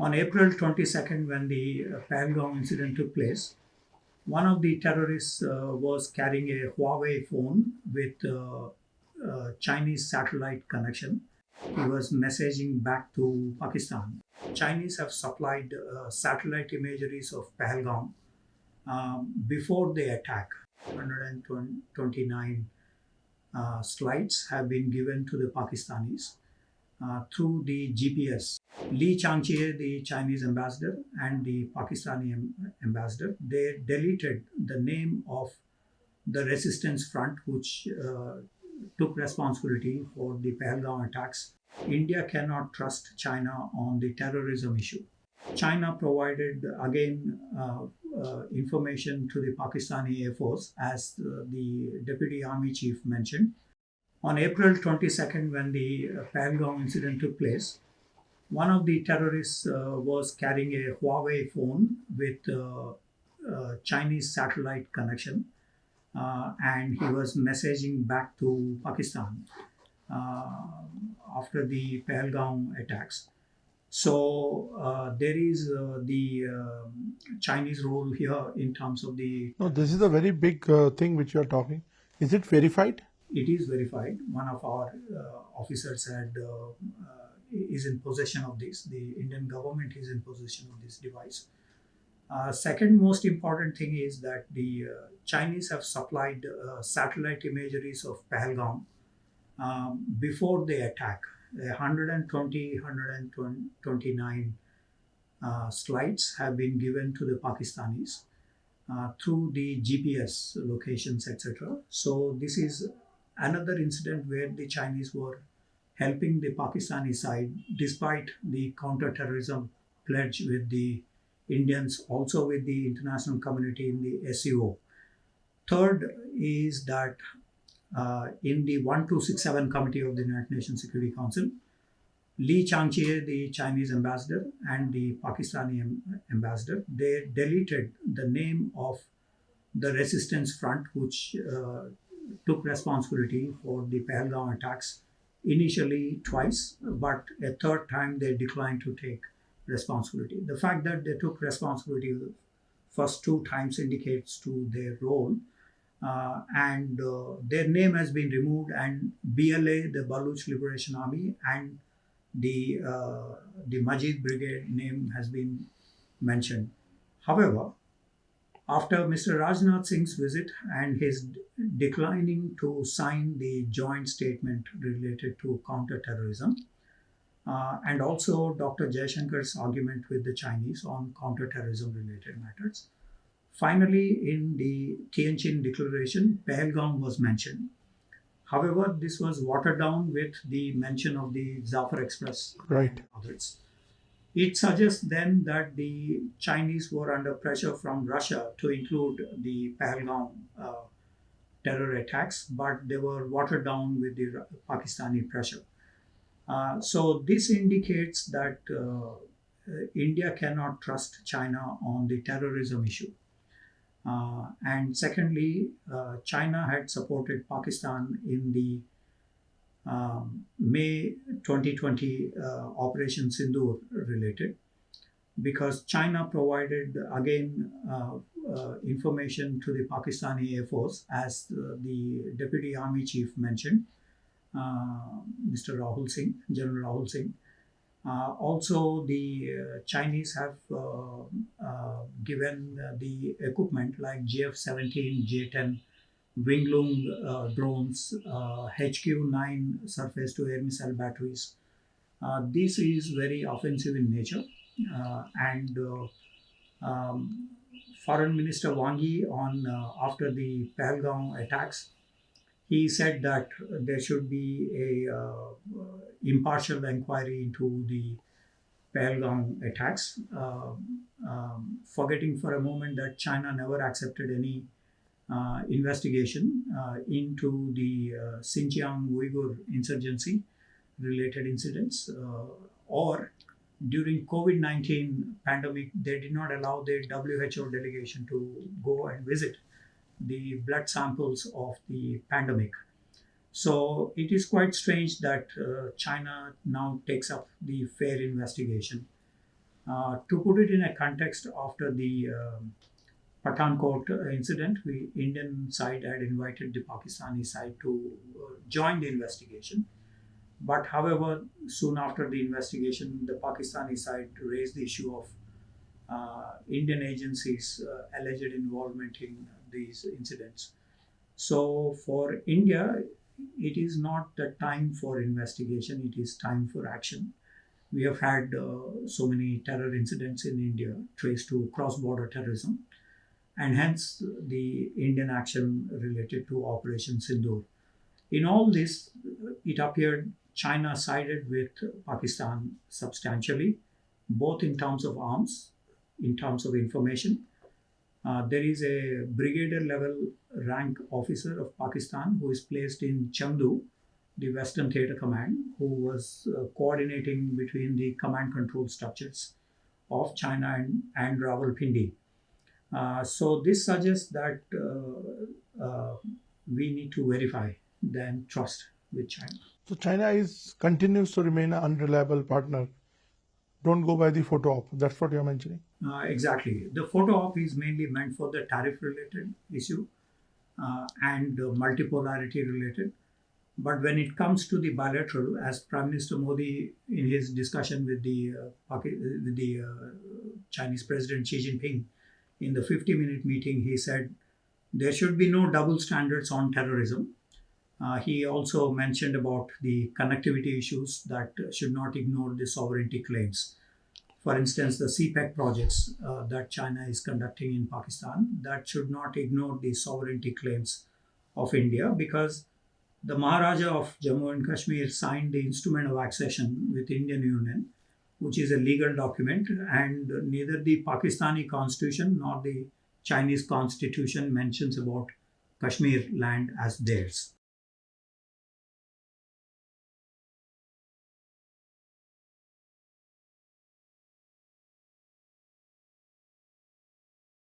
On April 22nd, when the Pahalgam incident took place, one of the terrorists was carrying a Huawei phone with Chinese satellite connection. He was messaging back to Pakistan. Chinese have supplied satellite imageries of Pahalgam before the attack. 129 slides have been given to the Pakistanis through the GPS. Li Changchie, the Chinese ambassador, and the Pakistani ambassador, they deleted the name of the resistance front, which took responsibility for the Pahalgam attacks. India cannot trust China on the terrorism issue. China provided again information to the Pakistani Air Force, as the Deputy Army Chief mentioned. On April 22nd, when the Pahalgam incident took place, one of the terrorists was carrying a Huawei phone with Chinese satellite connection, and he was messaging back to Pakistan after the Pahalgam attacks. So there is the Chinese role here in terms of the... No, this is a very big thing which you are talking. Is it verified? It is verified. One of our officers is in possession of this. The Indian government is in possession of this device. Second most important thing is that the Chinese have supplied satellite imageries of Pahalgam before the attack. 129 slides have been given to the Pakistanis through the GPS locations, etc. So this is another incident where the Chinese were helping the Pakistani side despite the counter-terrorism pledge with the Indians, also with the international community in the SCO. Third is that in the 1267 Committee of the United Nations Security Council, Li Changchie, the Chinese ambassador, and the Pakistani ambassador, they deleted the name of the resistance front, which took responsibility for the Pahalgam attacks, initially twice, but a third time they declined to take responsibility. The fact that they took responsibility the first two times indicates to their role, and their name has been removed, and BLA, the Baluch Liberation Army, and the Majid Brigade name has been mentioned. However, after Mr. Rajnath Singh's visit and his declining to sign the joint statement related to counter-terrorism, and also Dr. Jaishankar's argument with the Chinese on counter-terrorism related matters, finally in the Tianjin Declaration, Pahalgam was mentioned. However, this was watered down with the mention of the Zafar Express and others. It suggests then that the Chinese were under pressure from Russia to include the Pahalgam terror attacks, but they were watered down with the Pakistani pressure. So this indicates that India cannot trust China on the terrorism issue. And secondly, China had supported Pakistan in the May 2020 Operation Sindoor related, because China provided again information to the Pakistani Air Force, as the Deputy Army Chief mentioned, Mr. Rahul Singh, General Rahul Singh. Also, the Chinese have given the equipment like GF-17, J-10, Wing-Lung drones, HQ-9 surface-to-air missile batteries. This is very offensive in nature, and Foreign Minister Wang Yi, after the Pahalgam attacks, he said that there should be a impartial inquiry into the Pahalgam attacks, forgetting for a moment that China never accepted any investigation into the Xinjiang Uyghur insurgency related incidents, or during COVID-19 pandemic, they did not allow the WHO delegation to go and visit the blood samples of the pandemic. So it is quite strange that China now takes up the fair investigation. To put it in a context, after the Pathankot incident, Indian side had invited the Pakistani side to join the investigation. But however, soon after the investigation, the Pakistani side raised the issue of Indian agencies' alleged involvement in these incidents. So for India, it is not the time for investigation, it is time for action. We have had so many terror incidents in India traced to cross border terrorism, and hence the Indian action related to Operation Sindoor. In all this, it appeared China sided with Pakistan substantially, both in terms of arms, in terms of information. There is a brigadier level rank officer of Pakistan who is placed in Chengdu, the Western Theatre Command, who was coordinating between the command control structures of China and Rawalpindi. So this suggests that we need to verify then trust with China. So China is continues to remain an unreliable partner. Don't go by the photo op. That's what you're mentioning. Exactly. The photo op is mainly meant for the tariff related issue and multipolarity related. But when it comes to the bilateral, as Prime Minister Modi, in his discussion with the Chinese President Xi Jinping in the 50-minute meeting, he said there should be no double standards on terrorism. He also mentioned about the connectivity issues that should not ignore the sovereignty claims. For instance, the CPEC projects that China is conducting in Pakistan, that should not ignore the sovereignty claims of India, because the Maharaja of Jammu and Kashmir signed the Instrument of Accession with Indian Union, which is a legal document, and neither the Pakistani constitution nor the Chinese constitution mentions about Kashmir land as theirs.